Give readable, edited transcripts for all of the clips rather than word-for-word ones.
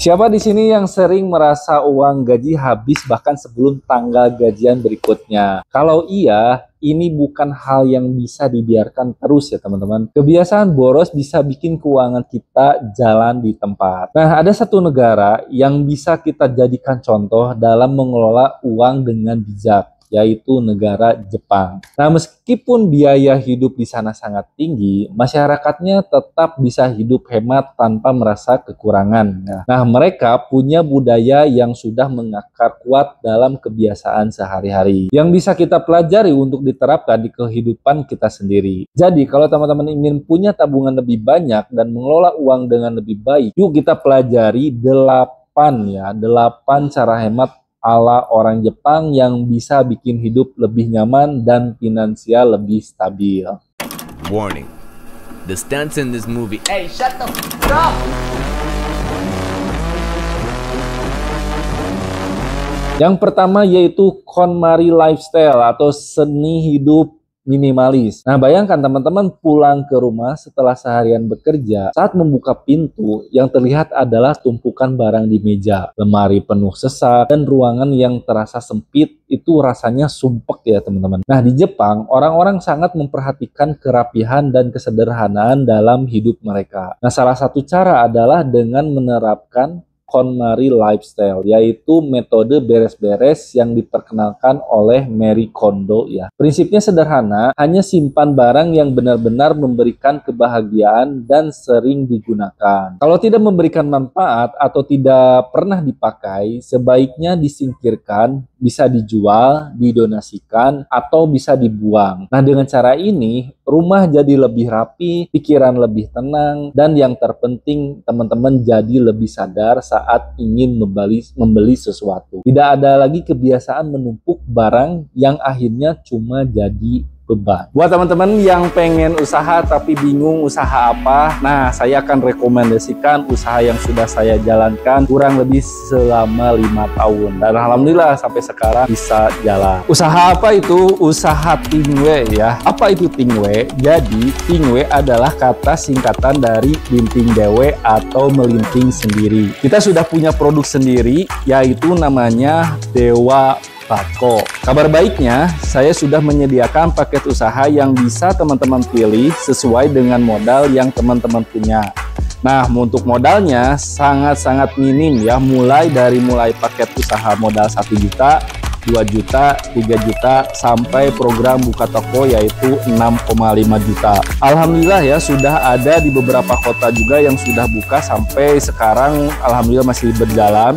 Siapa di sini yang sering merasa uang gaji habis bahkan sebelum tanggal gajian berikutnya? Kalau iya, ini bukan hal yang bisa dibiarkan terus ya teman-teman. Kebiasaan boros bisa bikin keuangan kita jalan di tempat. Nah, ada satu negara yang bisa kita jadikan contoh dalam mengelola uang dengan bijak, yaitu negara Jepang. Nah, meskipun biaya hidup di sana sangat tinggi, masyarakatnya tetap bisa hidup hemat tanpa merasa kekurangan. Nah, mereka punya budaya yang sudah mengakar kuat dalam kebiasaan sehari-hari, yang bisa kita pelajari untuk diterapkan di kehidupan kita sendiri. Jadi, kalau teman-teman ingin punya tabungan lebih banyak dan mengelola uang dengan lebih baik, yuk kita pelajari 8 cara hemat ala orang Jepang yang bisa bikin hidup lebih nyaman dan finansial lebih stabil. Warning. The stunts in this movie. Hey, shut the f*** up! Yang pertama yaitu KonMari lifestyle atau seni hidup minimalis. Nah, bayangkan teman-teman pulang ke rumah setelah seharian bekerja, saat membuka pintu, yang terlihat adalah tumpukan barang di meja, lemari penuh sesak, dan ruangan yang terasa sempit. Itu rasanya sumpek ya teman-teman. Nah, di Jepang, orang-orang sangat memperhatikan kerapihan dan kesederhanaan dalam hidup mereka. Nah, salah satu cara adalah dengan menerapkan KonMari lifestyle, yaitu metode beres-beres yang diperkenalkan oleh Marie Kondo ya. Prinsipnya sederhana, hanya simpan barang yang benar-benar memberikan kebahagiaan dan sering digunakan. Kalau tidak memberikan manfaat atau tidak pernah dipakai, sebaiknya disingkirkan, bisa dijual, didonasikan, atau bisa dibuang. Nah, dengan cara ini, rumah jadi lebih rapi, pikiran lebih tenang, dan yang terpenting teman-teman jadi lebih sadar saat ingin membeli sesuatu. Tidak ada lagi kebiasaan menumpuk barang yang akhirnya cuma jadi beban. Buat teman-teman yang pengen usaha tapi bingung usaha apa, nah saya akan rekomendasikan usaha yang sudah saya jalankan kurang lebih selama 5 tahun. Dan alhamdulillah sampai sekarang bisa jalan. Usaha apa itu? Usaha Tingwe ya. Apa itu Tingwe? Jadi Tingwe adalah kata singkatan dari linting dewe atau melinting sendiri. Kita sudah punya produk sendiri yaitu namanya Dewa Bako. Kabar baiknya, saya sudah menyediakan paket usaha yang bisa teman-teman pilih sesuai dengan modal yang teman-teman punya. Nah, untuk modalnya sangat-sangat minim ya, mulai paket usaha modal 1 juta, 2 juta, 3 juta, sampai program buka toko yaitu 6,5 juta. Alhamdulillah ya, sudah ada di beberapa kota juga yang sudah buka sampai sekarang, alhamdulillah masih berjalan.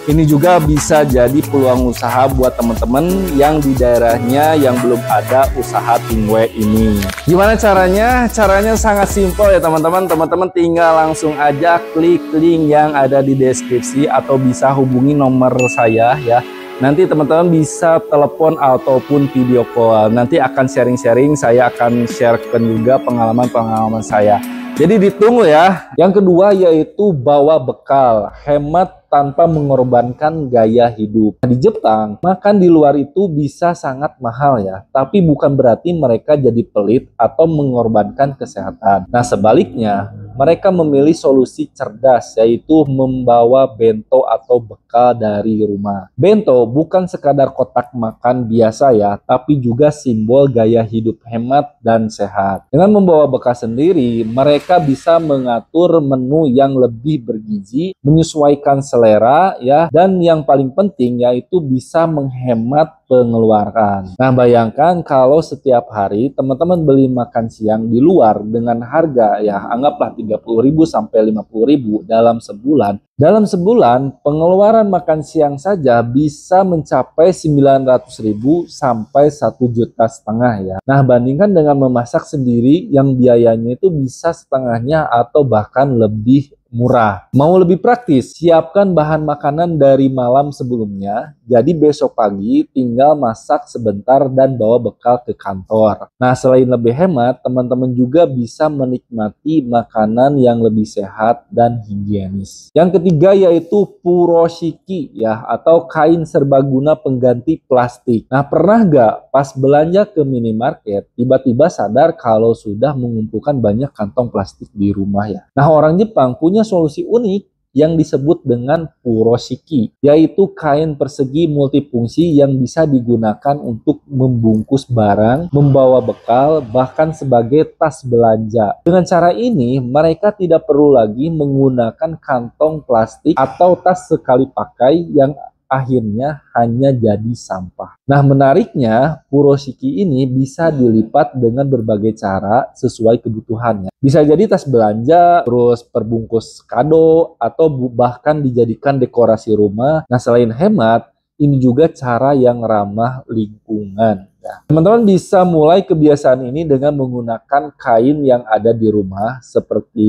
Ini juga bisa jadi peluang usaha buat teman-teman yang di daerahnya yang belum ada usaha Tingwe ini. Gimana caranya? Caranya sangat simpel ya teman-teman. Teman-teman tinggal langsung aja klik link yang ada di deskripsi atau bisa hubungi nomor saya ya. Nanti teman-teman bisa telepon ataupun video call. Nanti akan sharing-sharing, saya akan sharekan juga pengalaman-pengalaman saya. Jadi ditunggu ya. Yang kedua yaitu bawa bekal, hemat tanpa mengorbankan gaya hidup. Di Jepang, makan di luar itu bisa sangat mahal ya, tapi bukan berarti mereka jadi pelit atau mengorbankan kesehatan. Nah, sebaliknya, mereka memilih solusi cerdas, yaitu membawa bento atau bekal dari rumah. Bento bukan sekadar kotak makan biasa ya, tapi juga simbol gaya hidup hemat dan sehat. Dengan membawa bekal sendiri, mereka bisa mengatur menu yang lebih bergizi, menyesuaikan selera ya, dan yang paling penting yaitu bisa menghemat pengeluaran. Nah, bayangkan kalau setiap hari teman-teman beli makan siang di luar dengan harga ya anggaplah 30.000 sampai 50.000 dalam sebulan. Dalam sebulan pengeluaran makan siang saja bisa mencapai 900.000 sampai 1,5 juta ya. Nah, bandingkan dengan memasak sendiri yang biayanya itu bisa setengahnya atau bahkan lebih murah. Mau lebih praktis, siapkan bahan makanan dari malam sebelumnya, jadi besok pagi tinggal masak sebentar dan bawa bekal ke kantor. Nah, selain lebih hemat, teman-teman juga bisa menikmati makanan yang lebih sehat dan higienis. Yang ketiga yaitu furoshiki ya, atau kain serbaguna pengganti plastik. Nah, pernah nggak pas belanja ke minimarket tiba-tiba sadar kalau sudah mengumpulkan banyak kantong plastik di rumah ya? Nah, orang Jepang punya solusi unik yang disebut dengan furoshiki, yaitu kain persegi multifungsi yang bisa digunakan untuk membungkus barang, membawa bekal, bahkan sebagai tas belanja. Dengan cara ini, mereka tidak perlu lagi menggunakan kantong plastik atau tas sekali pakai yang akhirnya hanya jadi sampah. Nah, menariknya, furoshiki ini bisa dilipat dengan berbagai cara sesuai kebutuhannya. Bisa jadi tas belanja, terus perbungkus kado, atau bahkan dijadikan dekorasi rumah. Nah, selain hemat, ini juga cara yang ramah lingkungan. Nah, teman-teman bisa mulai kebiasaan ini dengan menggunakan kain yang ada di rumah, seperti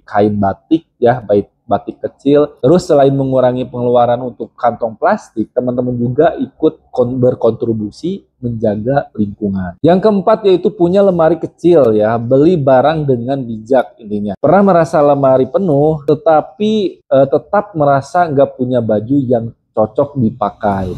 kain batik ya, batik kecil. Terus selain mengurangi pengeluaran untuk kantong plastik, teman-teman juga ikut berkontribusi menjaga lingkungan. Yang keempat yaitu punya lemari kecil ya, beli barang dengan bijak intinya. Pernah merasa lemari penuh, tetapi tetap merasa nggak punya baju yang cocok dipakai.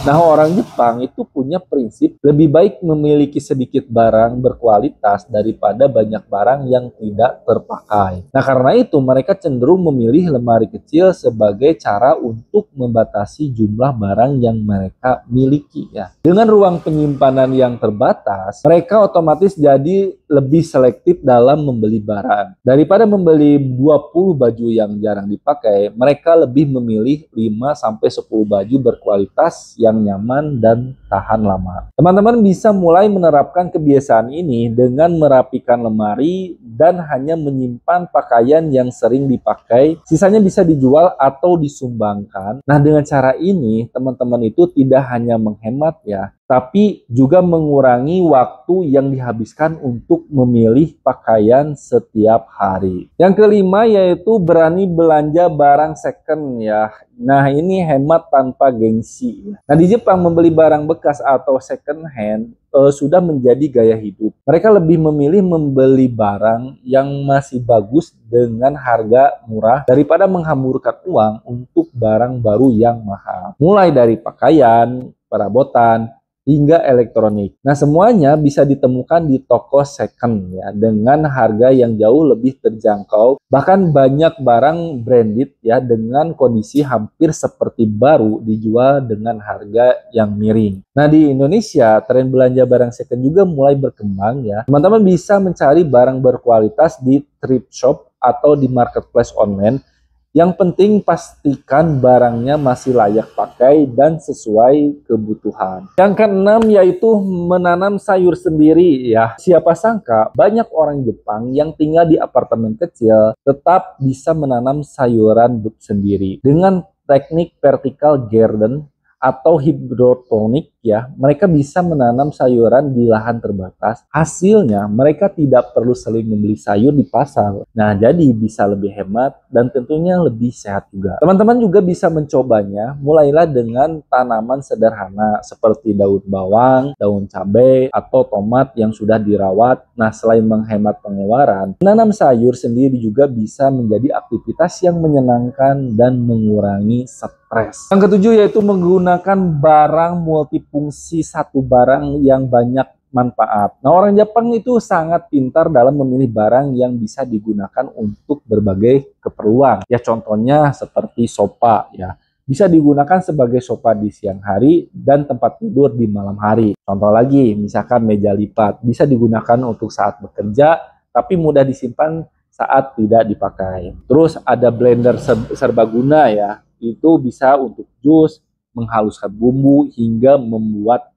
Nah, orang Jepang itu punya prinsip lebih baik memiliki sedikit barang berkualitas daripada banyak barang yang tidak terpakai. Nah, karena itu mereka cenderung memilih lemari kecil sebagai cara untuk membatasi jumlah barang yang mereka miliki ya. Dengan ruang penyimpanan yang terbatas, mereka otomatis jadi lebih selektif dalam membeli barang. Daripada membeli 20 baju yang jarang dipakai, mereka lebih memilih 5-10 baju berkualitas yang nyaman dan tahan lama. Teman-teman bisa mulai menerapkan kebiasaan ini dengan merapikan lemari dan hanya menyimpan pakaian yang sering dipakai, sisanya bisa dijual atau disumbangkan. Nah, dengan cara ini teman-teman itu tidak hanya menghemat ya, tapi juga mengurangi waktu yang dihabiskan untuk memilih pakaian setiap hari. Yang kelima yaitu berani belanja barang second ya. Nah, ini hemat tanpa gengsi. Nah, di Jepang membeli barang bekas atau second hand sudah menjadi gaya hidup. Mereka lebih memilih membeli barang yang masih bagus dengan harga murah daripada menghamburkan uang untuk barang baru yang mahal. Mulai dari pakaian, perabotan, hingga elektronik. Nah, semuanya bisa ditemukan di toko second ya dengan harga yang jauh lebih terjangkau. Bahkan banyak barang branded ya dengan kondisi hampir seperti baru dijual dengan harga yang miring. Nah, di Indonesia tren belanja barang second juga mulai berkembang ya. Teman-teman bisa mencari barang berkualitas di thrift shop atau di marketplace online. Yang penting pastikan barangnya masih layak pakai dan sesuai kebutuhan. Yang keenam yaitu menanam sayur sendiri ya. Siapa sangka banyak orang Jepang yang tinggal di apartemen kecil tetap bisa menanam sayuran sendiri. Dengan teknik vertical garden atau hidroponik ya, mereka bisa menanam sayuran di lahan terbatas. Hasilnya mereka tidak perlu sering membeli sayur di pasar. Nah, jadi bisa lebih hemat dan tentunya lebih sehat juga. Teman-teman juga bisa mencobanya. Mulailah dengan tanaman sederhana seperti daun bawang, daun cabai, atau tomat yang sudah dirawat. Nah, selain menghemat pengeluaran, menanam sayur sendiri juga bisa menjadi aktivitas yang menyenangkan dan mengurangi stres. Yang ketujuh yaitu menggunakan barang multifungsi, satu barang yang banyak manfaat. Nah, orang Jepang itu sangat pintar dalam memilih barang yang bisa digunakan untuk berbagai keperluan. Ya, contohnya seperti sofa ya. Bisa digunakan sebagai sofa di siang hari dan tempat tidur di malam hari. Contoh lagi, misalkan meja lipat bisa digunakan untuk saat bekerja tapi mudah disimpan saat tidak dipakai. Terus ada blender serbaguna ya. Itu bisa untuk jus, menghaluskan bumbu, hingga membuat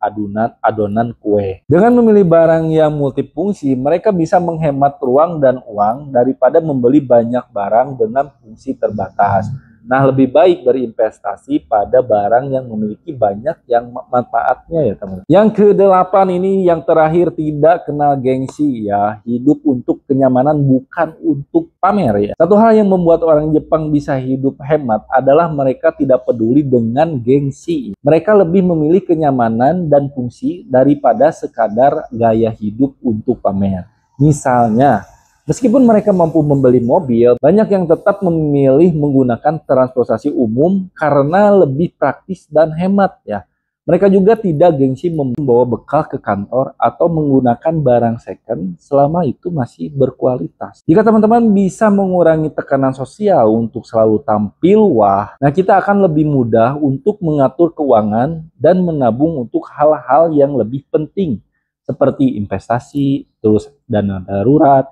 adonan kue. Dengan memilih barang yang multifungsi, mereka bisa menghemat ruang dan uang daripada membeli banyak barang dengan fungsi terbatas. Nah, lebih baik berinvestasi pada barang yang memiliki banyak yang manfaatnya ya teman. Yang kedelapan ini yang terakhir, tidak kenal gengsi ya. Hidup untuk kenyamanan bukan untuk pamer ya. Satu hal yang membuat orang Jepang bisa hidup hemat adalah mereka tidak peduli dengan gengsi. Mereka lebih memilih kenyamanan dan fungsi daripada sekadar gaya hidup untuk pamer. Misalnya, meskipun mereka mampu membeli mobil, banyak yang tetap memilih menggunakan transportasi umum karena lebih praktis dan hemat ya. Mereka juga tidak gengsi membawa bekal ke kantor atau menggunakan barang second selama itu masih berkualitas. Jika teman-teman bisa mengurangi tekanan sosial untuk selalu tampil wah, nah kita akan lebih mudah untuk mengatur keuangan dan menabung untuk hal-hal yang lebih penting seperti investasi, terus dana darurat,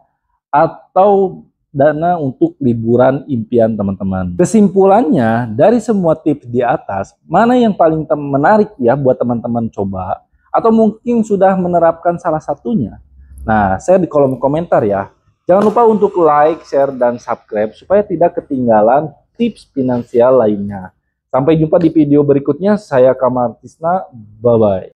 atau dana untuk liburan impian teman-teman. Kesimpulannya, dari semua tips di atas, mana yang paling menarik ya buat teman-teman coba? Atau mungkin sudah menerapkan salah satunya? Nah, share di kolom komentar ya. Jangan lupa untuk like, share, dan subscribe supaya tidak ketinggalan tips finansial lainnya. Sampai jumpa di video berikutnya. Saya Kamar Tisna. Bye-bye.